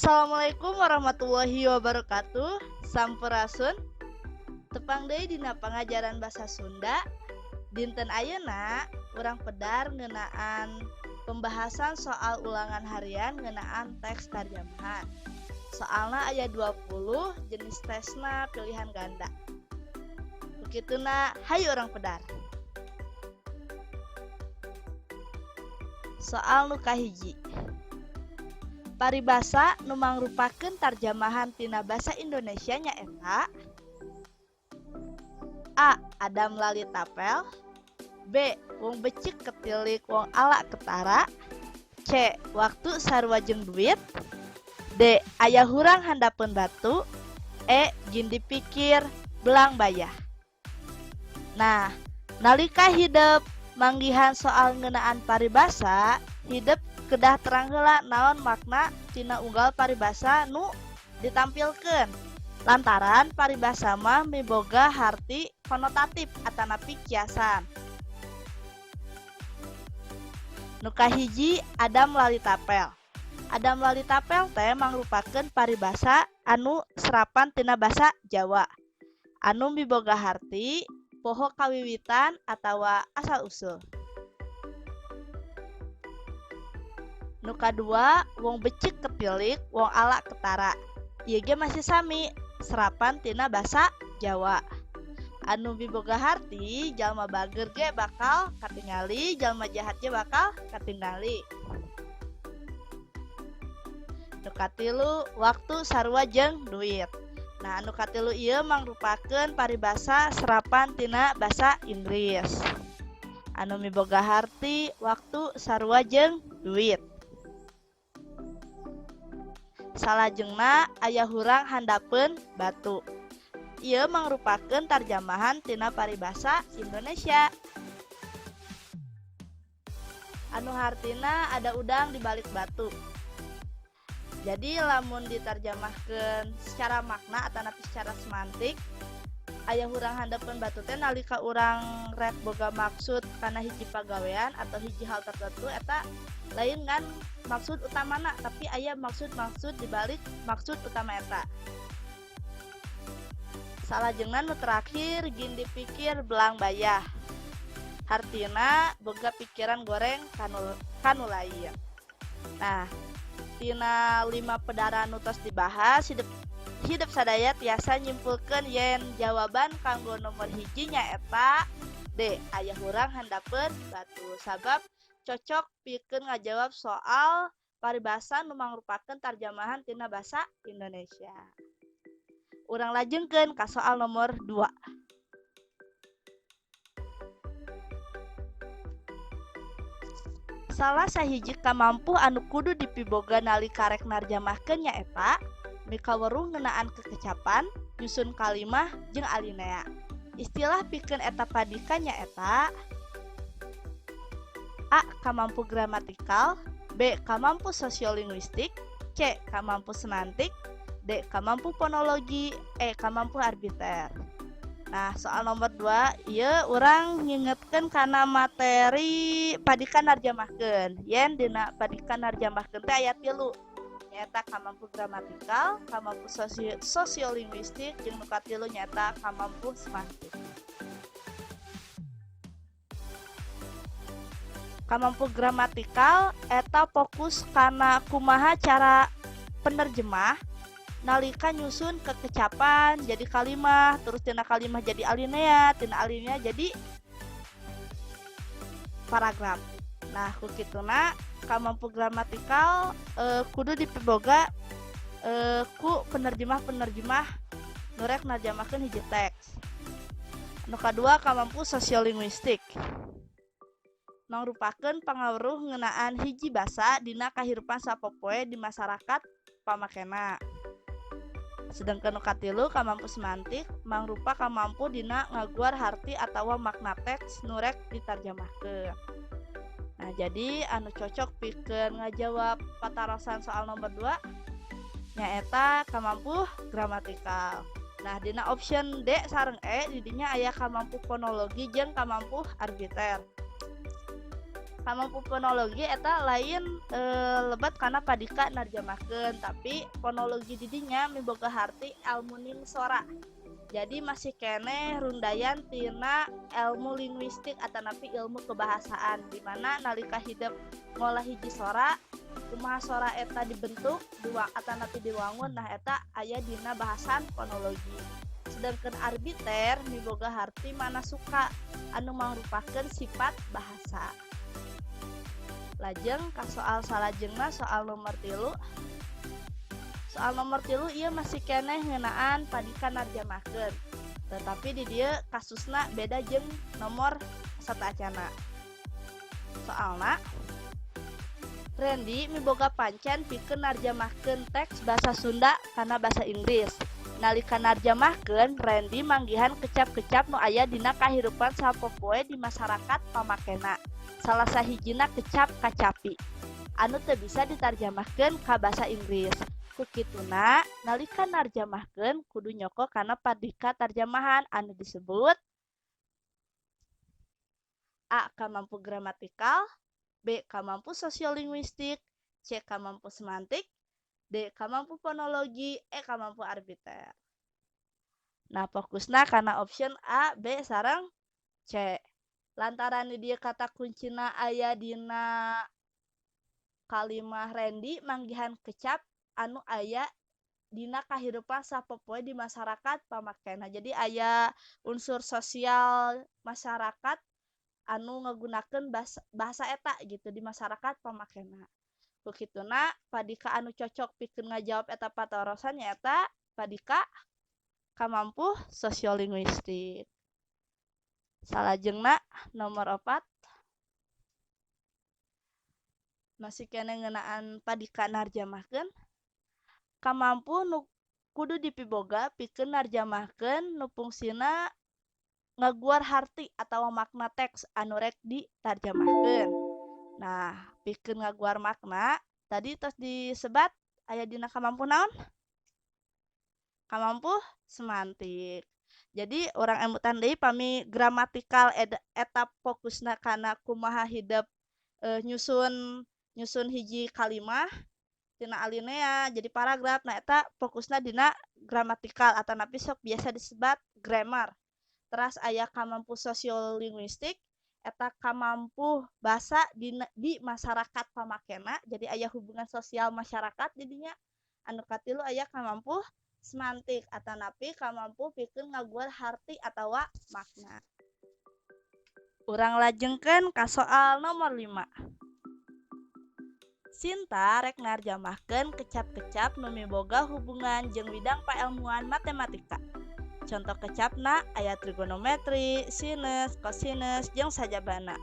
Assalamualaikum warahmatullahi wabarakatuh. Sampurasun. Tepang deui dina pangajaran basa Sunda. Dinten ayeuna urang pedar ngeunaan pembahasan soal ulangan harian ngeunaan teks tarjamahan. Soalna aya 20 jenis tesna pilihan ganda. Begituna hayu urang pedar. Soal nu kahiji. Paribasa nu mangrupakeun tarjamahan tina basa Indonesia nyaeta A. Adam lali tapel, B. Wong becik ketilik wong ala ketara, C. Waktu sarua jeung duit, D. Aya hurang handapeun batu, E. Jin dipikir belang bayah. Nah, nalika hideep manggihan soal ngeunaan paribasa, hideep kedah terang heula naon makna tina unggal paribasa nu ditampilkeun. Lantaran paribasa mah miboga harti konotatif atanapi kiasan. Nu kahiji Adam lali tapel. Adam lali tapel teh mangrupakeun paribasa anu serapan tina basa Jawa. Anu miboga harti poho kawiwitan atawa asal usul. Nu kadua wong becik ketilik wong ala ketara. Ieu ge masih sami serapan tina basa Jawa. Anu miboga harti jalma bager ge bakal katingali, jalma jahat ge bakal katingali. Nu katilu waktu sarua jeung duit. Nah, anu katilu ieu mangrupakeun paribasa serapan tina basa Inggris. Anu miboga harti waktu sarua jeung duit. Salajengna aya hurang handapeun batu. Ieu mangrupakeun tarjamahan tina paribasa Indonesia. Anu hartina ada udang di balik batu. Jadi lamun ditarjamahkeun secara makna atanapi secara semantik, aya hurang handapeun batu teh nalika urang rek boga maksud kana hiji pagawean atau hiji hal tertentu eta lain kan maksud utamana, tapi aya maksud-maksud dibalik maksud utama eta. Salajengna nu terakhir gin dipikir belang bayah. Hartina boga pikiran goreng kanu lain. Nah, tina 5 pedara nu tos dibahas hidup sadaya tiasa nyimpulkeun yen jawaban kanggo nomor hiji nyaeta D. Aya hurang handapeun batu. Sabab cocok pikeun ngajawab soal paribasa nu mangrupakeun tarjamahan tina basa Indonesia. Urang lajengkeun ka soal nomor 2. Salah sahiji kamampuh anu kudu dipiboga nalika rek narjamahkeun nyaeta mikaweruh ngeunaan kekecapan, nyusun kalimah jeung alinea. Istilah pikeun eta padika nyaeta A. Kamampu gramatikal, B. Kamampu sosiolinguistik, C. Kamampu semantik, D. Kamampu fonologi, E. Kamampu arbiter. Nah, soal nomor 2 ieu urang ngingetkeun kana materi padikan narjamahkeun. Yen dina padikan narjamahkeun teh aya 3 nyaeta kamampu gramatikal, kamampu sosiolinguistik, jeung nu katilu nyaeta kamampu semantik. Kamampu gramatikal eta fokus kana kumaha cara penerjemah nalika nyusun kekecapan jadi kalimah, terus tina kalimah jadi alinea, tina alinea jadi paragraf. Nah, ku kituna kamampu gramatikal kudu dipiboga ku penerjemah-penerjemah nu rek narjamahkeun hiji teks. Nu kadua kamampu sosiolinguistik. Mangrupakeun pangaruh ngeunaan hiji basa dina kahirupan sapopoe di masyarakat pamakena. Sedangkan nu katilu kamampu semantik mangrupa kamampu dina ngaguar harti atawa makna teks nu rek ditarjamahkeun. Nah, jadi anu cocok pikeun ngajawab patarosan soal nomor 2 nyaeta kamampu gramatikal. Nah, dina option D sareng E didinya aya kamampu fonologi jeung kamampu arbiter. kamampu fonologi eta lain lebat karena padika narjamahkeun, tapi fonologi didinya miboga harti ilmu sora. Jadi masih kene rundayan tina ilmu linguistik atanapi ilmu kebahasaan, dimana nalika hidup ngolah hiji sora kumaha sora eta dibentuk atanapi diwangun, nah eta aya dina bahasan fonologi. Sedangkan arbiter miboga harti mana suka anu mangrupakeun sifat bahasa. Lajeng ka soal salajengna soal nomor 3. Soal nomor 3 ieu masih keneh ngeunaan padika narjamahkeun. Tetapi di dieu kasusna beda jeung nomor satacana. Soalna Randy miboga pancen pikeun narjamahkeun teks basa Sunda kana basa Inggris. Nalika narjamahkeun, Randy manggihan kecap-kecap nu aya dina kahirupan sapopoe di masyarakat pamakena. Salah sahijina kecap kacapi anu teu bisa ditarjamahkeun ka basa Inggris. Kukituna nalika narjamahkeun kudu nyoko kana padika tarjamahan anu disebut A. Kamampu gramatikal, B. Kamampu sosiolinguistik, C. Kamampu semantik, D. Kamampu fonologi, E. Kamampu arbiter. Nah, fokusna kana option A, B, sareng C. Lantaran dia kata kuncina aya dina kalimah Randy manggihan kecap anu aya dina kahirupan sapopoe di masyarakat pamakena. Jadi aya unsur sosial masyarakat anu ngagunakeun bahasa eta gitu di masyarakat pamakena. Kukituna padika anu cocok pikeun ngajawab eta patorosan nyaeta padika kamampu sosiolinguistik. Salajengna nomor 4 masih kena ngeunaan padika narjamahkeun. Kamampu nu kudu dipiboga pikeun narjamahkeun nu fungsina ngaguar harti atawa makna teks anu rek ditarjamahkeun. Nah, pikeun ngaguar makna tadi tos disebat aya dina kamampu naon? Kamampu semantik. Jadi orang emutan deui pami gramatikal eta fokusna kana kumaha hidup nyusun hiji kalimah tina alinea jadi paragraf. Nah eta fokusna dina gramatikal atanapi sok biasa disebat grammar. Terus aya kamampu sosiolinguistik eta kamampu bahasa di masyarakat pamakena, jadi aya hubungan sosial masyarakat didinya. Anu katilu aya kamampu semantik atanapi kamampu pikeun ngaguar harti atawa makna. Urang lajengkeun ka soal nomor 5. Sinta rek narjamahkeun kecap-kecap nu miboga hubungan jeung bidang pailmuan matematika. Contoh kecapna aya trigonometri, sinus, kosinus, jeung sajabana.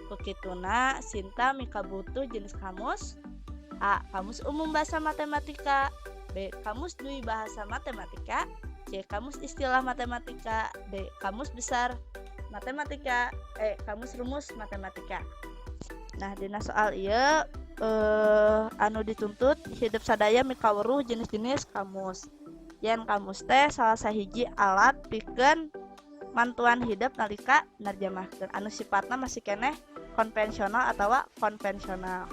Kukituna Sinta mika butuh jenis kamus. A. Kamus umum bahasa matematika, B. Kamus dui bahasa matematika, C. Kamus istilah matematika, D. Kamus besar matematika, E. Kamus rumus matematika. Nah, dina soal ieu anu dituntut hidup sadaya mikaweruh jenis-jenis kamus. Yen kamus teh salah sahiji alat pikeun mantuan hidup nalika narjamahkeun anu sifatna masih keneh konvensional atawa konvensional.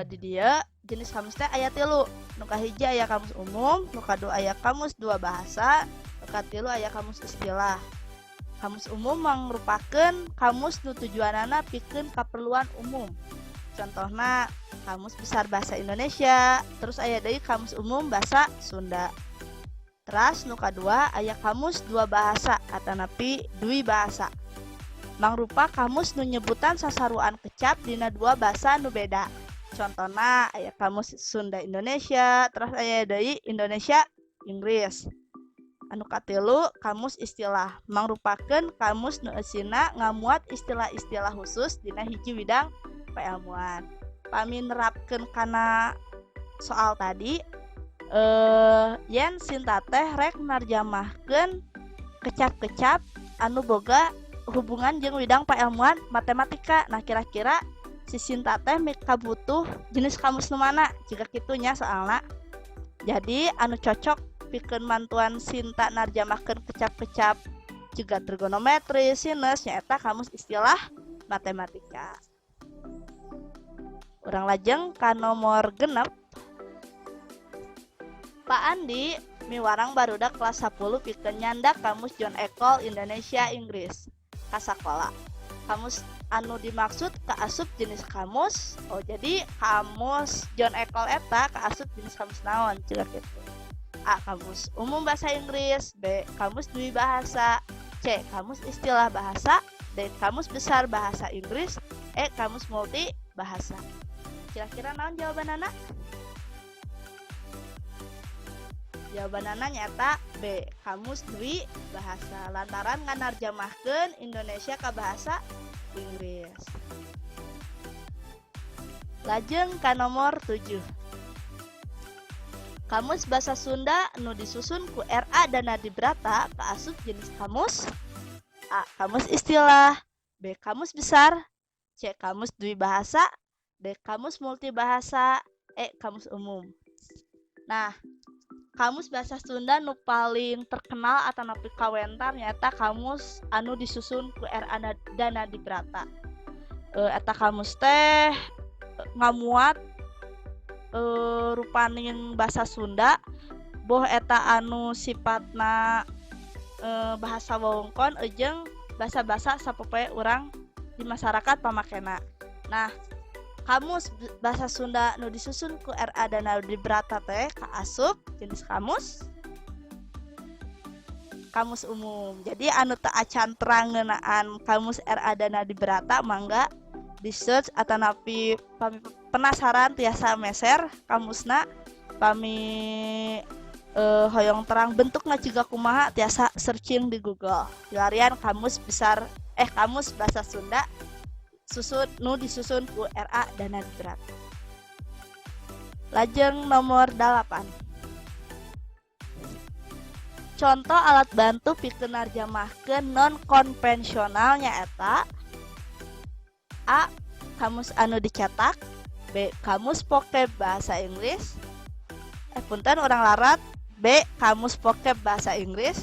Di dieu jenis kamus teh aya 3. Nu kahiji aya kamus umum, nu kadua aya kamus dua bahasa, nu katilu aya kamus istilah. Kamus umum mangrupakeun kamus nu tujuanana pikeun kaperluan umum. Contohna kamus besar bahasa Indonesia, terus aya deui kamus umum bahasa Sunda. Terus nu kadua aya kamus dua bahasa atanapi dui bahasa. Mangrupa kamus nu nyebutan sasaruan kecap dina dua bahasa nu beda. Contohna aya kamus Sunda Indonesia, terus aya deui Indonesia Inggris. Anu katilu kamus istilah mangrupakeun kamus nu eusina ngamuat istilah-istilah khusus dina hiji bidang pailmuan. Pami nerapkeun kana soal tadi yen Sinta teh rek narjamahkeun kecap-kecap anu boga hubungan jeung bidang pailmuan matematika. Nah, kira-kira si Sinta teh mika butuh jenis kamus nu mana? Jika kitunya soalna. Jadi anu cocok pikeun mantuan Sinta narjamahkeun kecap-kecap juga trigonometri, sinus nyaeta kamus istilah matematika. Urang lajeng ka nomor 6. Pak Andi miwarang barudak kelas 10 pikeun nyandak kamus John Ecole Indonesia Inggris ka sakola. Kamus anu dimaksud kaasup jenis kamus. Oh, jadi kamus John Ecole eta kaasup jenis kamus naon ceuk kitu. A. Kamus umum bahasa Inggris. B. Kamus dwi bahasa. C. Kamus istilah bahasa. D. Kamus besar bahasa Inggris. E. Kamus multi bahasa. Kira-kira naon jawabanana? Jawabanana nyata B. Kamus dwi bahasa lantaran nganarjamahkeun Indonesia ka bahasa Inggris. Lajeng ka nomor 7. Kamus Basa Sunda nu disusun ku R.A. Danadibrata kaasup jenis kamus. A. Kamus istilah. B. Kamus besar. C. Kamus dwi bahasa. D. Kamus multibahasa. E. Kamus umum. Nah, kamus Basa Sunda nu paling terkenal atau napi kawentar nyata kamus anu disusun ku R.A. Danadibrata. Eta kamus teh ngamuat rupaning basa Sunda boh eta anu sifatna bahasa wewengkon jeung basa-basa sapopoe urang di masyarakat pamakena. Nah, kamus Basa Sunda nu disusun ku R.A. Danadibrata teh kaasup jenis kamus umum. Jadi anu teu acan terang ngeunaan kamus R.A. Danadibrata mangga di search atau napi pami penasaran tiasa meser kamusna pami hoyong terang bentukna juga kumaha tiasa searching di Google. Larian kamus besar kamus Basa Sunda disusun ku R.A. Danadibrata. Lajeng nomor 8. Contoh alat bantu pikeun narjamahkeun non konvensional nyaeta A. Kamus anu dicetak. B. Kamus pokeb bahasa Inggris. Punten urang larat. B. Kamus pokeb bahasa Inggris.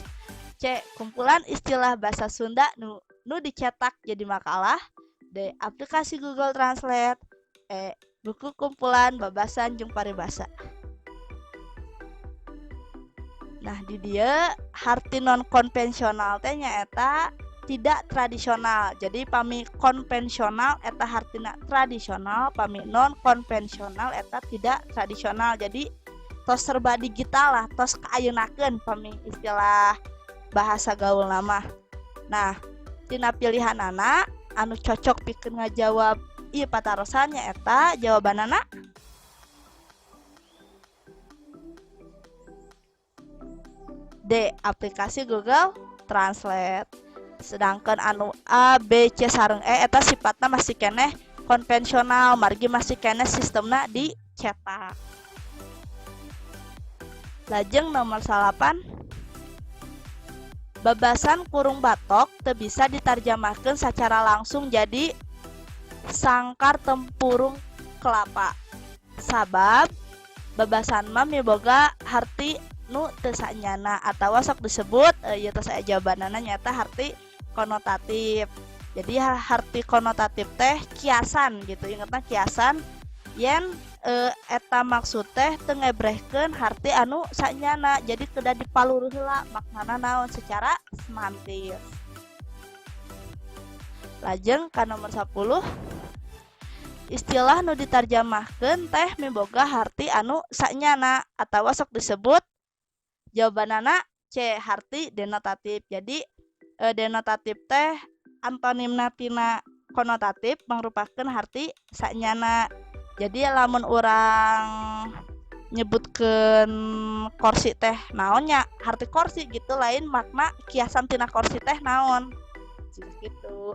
C. Kumpulan istilah bahasa Sunda nu dicetak jadi makalah. D. Aplikasi Google Translate. E. Buku kumpulan babasan jeung paribasa. Nah, di dieu harti non konvensional teh nyaeta tidak tradisional. Jadi pami konvensional eta hartina tradisional, pami non konvensional eta tidak tradisional. Jadi tos serba digital lah, tos kaayeunakeun pami istilah bahasa gaul nama. Nah, tina pilihanana anu cocok pikeun ngajawab ieu patarosan nyaeta jawabanana D. Aplikasi Google Translate. Sedangkan anu A, B, C sareng E eta sifatna masih keneh konvensional, margi masih keneh sistemna dicetak. Lajeng nomor 8. Babasan kurung batok teu bisa ditarjamahkeun secara langsung jadi sangkar tempurung kelapa. Sabab babasan mah miboga harti nu teu sanyana atawa sok disebut ieu teh saya jawabanana nyata harti konotatif. Jadi harti konotatif teh kiasan gitu, ingetna kiasan yen eta maksud teh teu ngebrehkeun harti anu sanyana. Jadi kudu dipalur heula maknana naon secara semantis. Lajeng ka nomor 10. Istilah nu ditarjamahkeun teh miboga harti anu sanyana atawa sok disebut jawabanana C. Harti denotatif. Jadi denotatif teh antonimna tina konotatif mangrupakeun harti sanyana. Jadi lamun urang nyebutkeun kursi teh naonnya harti kursi gitu, lain makna kiasan tina kursi teh naon gitu.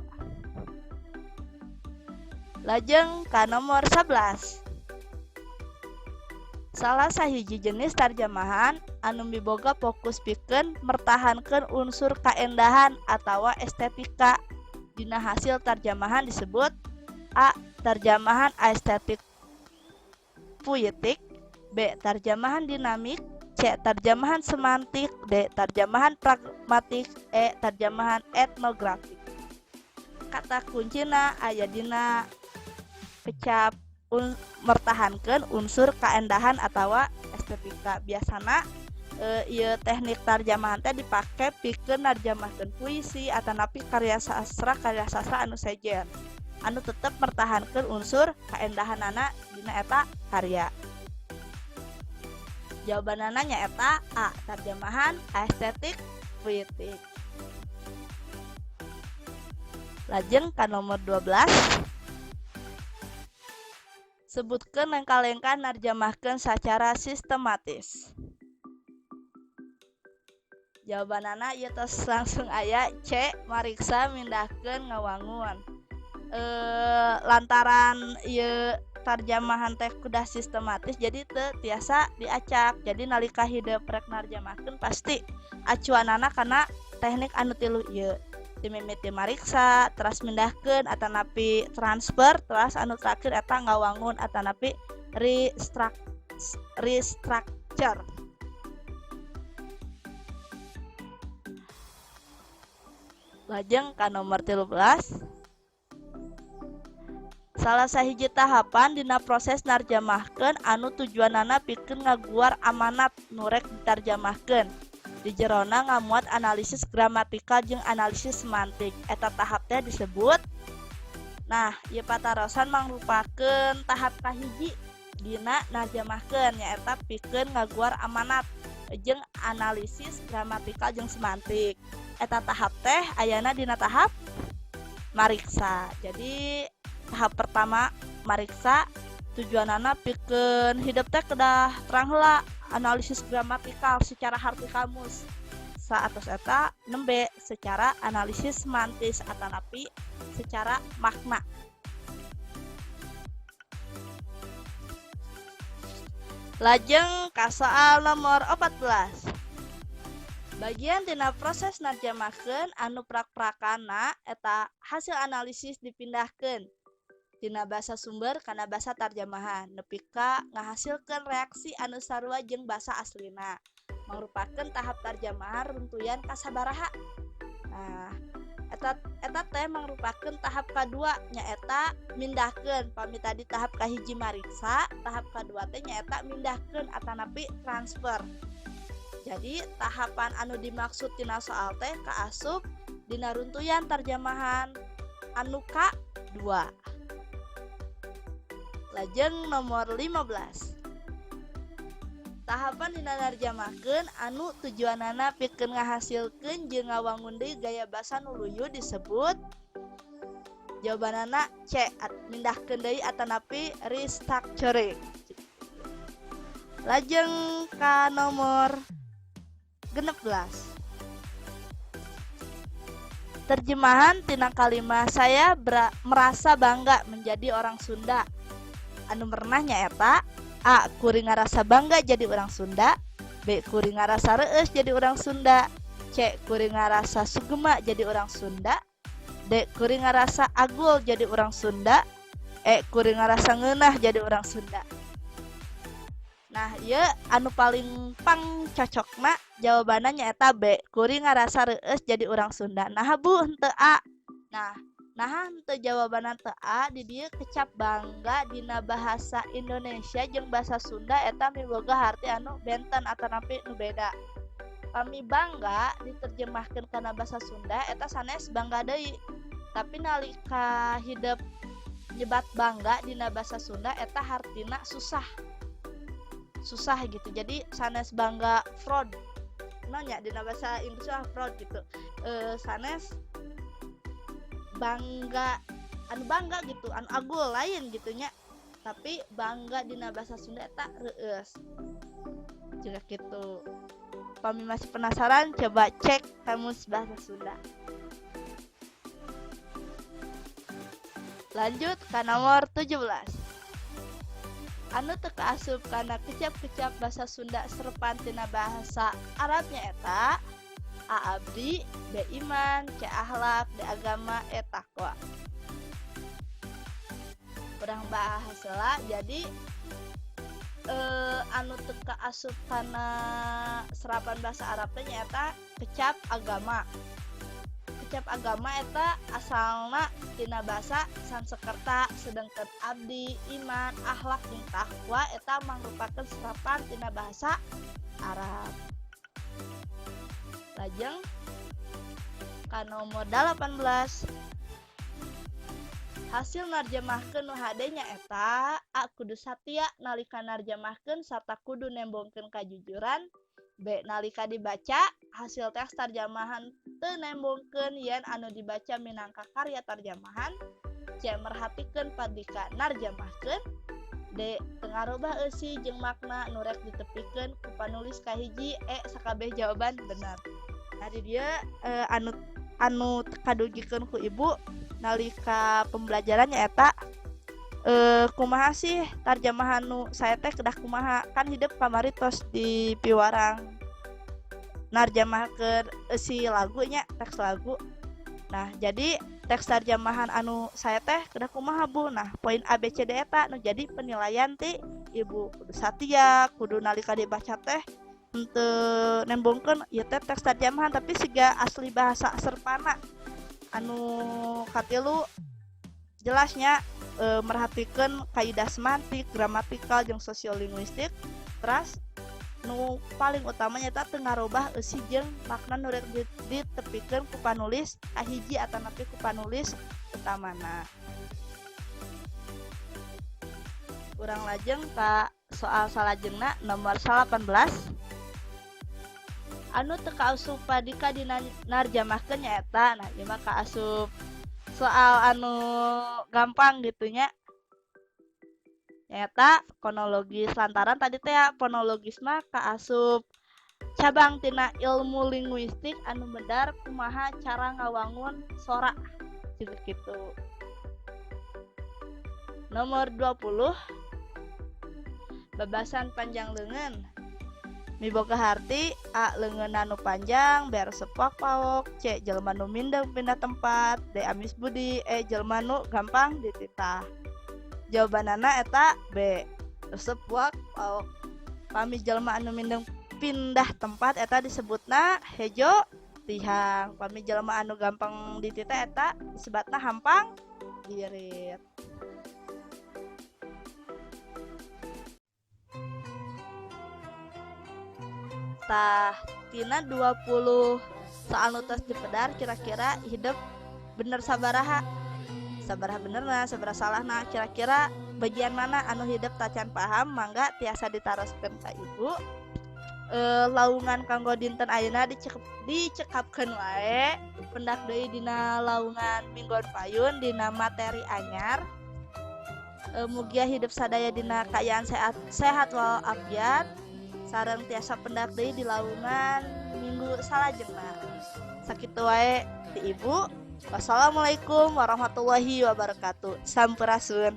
Lajeng ka nomor 11. Salah sahiji jenis tarjamahan anu miboga fokus pikeun mertahankeun unsur kaendahan atawa estetika dina hasil tarjamahan disebut A. Tarjamahan estetik puitik. B. Tarjamahan dinamik. C. Tarjamahan semantik. D. Tarjamahan pragmatik. E. Tarjamahan etnografik. kata kuncina aya dina kecap mertahankan unsur kaendahan atau estetika. Biasana ieu teknik tarjamahan teh dipake pikeun narjamahkeun puisi atanapi karya sastra anu sejen anu tetep mertahankan unsur kaendahanana dina eta karya. Jawabanana nyaeta A. Tarjamahan estetik puitik. Lajeng ka nomor 12. Sebutkeun lengka-lengka narjamahkeun sacara sistematis. Jawabanana ieu tos langsung aya C. Mariksa mindahkeun ngawangun. Lantaran ieu tarjamahan teh kudah sistematis jadi teu tiasa diacak. Jadi nalika hideuk rek narjamahkeun pasti acuanana kana teknik anu tilu ieu. Dimimiti mariksa, teras mindahkeun atanapi transfer, teras anu terakhir eta ngawangun atanapi restructure. Lajeng ka nomor 13. Salah sahiji tahapan dina proses narjamahkeun anu tujuanana pikeun ngaguar amanat nu rek ditarjamahkeun. Di jerona ngamuat analisis gramatikal jeung analisis semantik. Eta tahap teh disebut. Nah, ieu patarosan mangrupakeun tahap kahiji dina narjamahkeun nyaeta pikeun ngaguar amanat jeung analisis gramatikal jeung semantik. Eta tahap teh ayana dina tahap mariksa. Jadi tahap pertama mariksa tujuanana pikeun hidup teh kedah terang heula analisis gramatikal secara harti kamus. Saatos eta nembe secara analisis semantis atanapi secara makna. Lajeng ka soal nomor 14. Bagian tina proses narjamahkeun anu prak-prakana eta hasil analisis dipindahkeun tina basa sumber kana basa tarjamahan nepi ka ngahasilkeun reaksi anu sarua jeung basa aslina. Mangrupakeun tahap tarjamahan runtuyan kasabaraha. Nah, eta teh mangrupakeun tahap kadua nyaeta mindahkeun. Pami tadi tahap kahiji mariksa, tahap kadua teh nyaeta mindahkeun atanapi transfer. Jadi tahapan anu dimaksud tina soal teh kaasup dina runtuyan tarjamahan anu ka-2. Lajeng nomor 15. Tahapan dina narjamahkeun anu tujuanana pikeun ngahasilkeun jeung ngawangun deui gaya basa nu luyu disebut. Jawabanana C. Mindahkeun deui atanapi restructuring. Lajeng ka nomor 16. Terjemahan tina kalimah saya merasa bangga menjadi orang Sunda. Anu merenah nyaeta A. Kuring ngarasa bangga jadi orang Sunda. B. Kuring ngarasa reueus jadi orang Sunda. C. Kuring ngarasa sugema jadi orang Sunda. D. Kuring ngarasa agul jadi orang Sunda. E. Kuring ngarasa ngeunah jadi orang Sunda. Nah, ieu anu paling cocokna jawabanna nyaeta B. Kuring ngarasa reueus jadi orang Sunda. Nah, Bu, henteu A. Nah, henteu jawabanna teu A di dieu kecap bangga dina bahasa Indonesia jeung bahasa Sunda eta miboga harti anu benten atanapi nu beda. Pami bangga diterjemahkeun kana bahasa Sunda eta sanes bangga deui. Tapi nalika hidup nyebat bangga dina bahasa Sunda eta hartina susah. Susah gitu. Jadi sanes bangga fraud. Nanya dina bahasa Inggris fraud gitu. Sanes bangga anu bangga gitu, anu agul lain gitunya. Tapi bangga dina bahasa Sunda eta reueus. Juga gitu. Pami masih penasaran, coba cek kamus bahasa Sunda. Lanjut ke nomor 17. Anu teu kaasup kana kecap-kecap bahasa Sunda serepan tina bahasa Arabnya eta A. Abdi, B. Iman, C. Akhlak, D. Agama, E. Takwa. Urang bahas heula jadi anu teu kaasup kana serapan bahasa Arab teh nyaeta kecap agama. konsep agama eta asalna tina basa Sanskerta, sedangkan abdi, iman, akhlak, jeung takwa eta mangrupakeun serapan tina bahasa Arab. Lajeng ka nomor 18. Hasil narjamahkeun nu hade nyaeta A. Kudu satia nalika narjamahkeun sarta kudu nembongkeun kajujuran. B. Nalika dibaca hasil teks tarjamahan teu nembongkeun yen anu dibaca minangka karya tarjamahan. C. Merhatikeun padika narjamahkeun. D. Teu ngarobah eusi jeung makna nu rek ditepikeun ku panulis kahiji. E. Sakabeh jawaban bener. Nah di dieu anu kadugikeun ku ibu nalika pembelajarannya eta kumaha sih tarjamahan nu saya teh kedah kumaha kan hidup kamari tos di piwarang narjamahkeun si lagunya teks lagu. Nah jadi teks tarjamahan anu saya teh kedah kumaha Bu. Nah poin ABCD eta nu jadi penilaian ti ibu kudu satia, kudu nalika dibaca teh henteu nembongkeun ieu teh teks tarjamahan tapi siga asli bahasa Serpana. Anu katilu jelasnya merhatikeun kaidah semantik, gramatikal jeung sosiolinguistik. Terus nu paling utamanya eta teu ngarobah eusi jeung makna nu rek ditepikeun ku panulis kahiji atanapi ku panulis utamana. Urang lajeng ka soal salajengna nomor 18. Anu teu kaasup padika dina narjamahkeun nyaeta. Nah ieu mah kaasup soal anu gampang gitunya. Nyaeta fonologis lantaran tadi teh fonologis mah kaasup cabang tina ilmu linguistik anu medar kumaha cara ngawangun sora gitu. Nomor 20. Babasan panjang leungeun. Miboga harti A. Leungeun anu panjang, B. Resep paok, C. Jelema nu mindeng pindah tempat, D. Amis budi, E. Jelema nu gampang dititah. Jawabanana eta B. Resep paok. Pami jelema anu mindeng pindah tempat eta disebutna hejo tihang. Pami jelema anu gampang dititah eta disebutna hampang dirit. Tah tina 20 soal nu tos dipedar kira-kira hidup bener sabaraha benerna sabaraha salahna, kira-kira bagian mana anu hidup tacan paham. Mangga tiasa ditaroskeun ka ibu. Laungan kanggo dinten ayeuna dicekapkeun wae. Pendak deui dina laungan mingguan payun dina materi anyar. Mugia hidup sadaya dina kaayaan sehat walafiat. Sareng tiasa pendak deui di laungan minggu salajengna. Sakitu wae ti ibu. Wassalamualaikum warahmatullahi wabarakatuh. Sampurasun.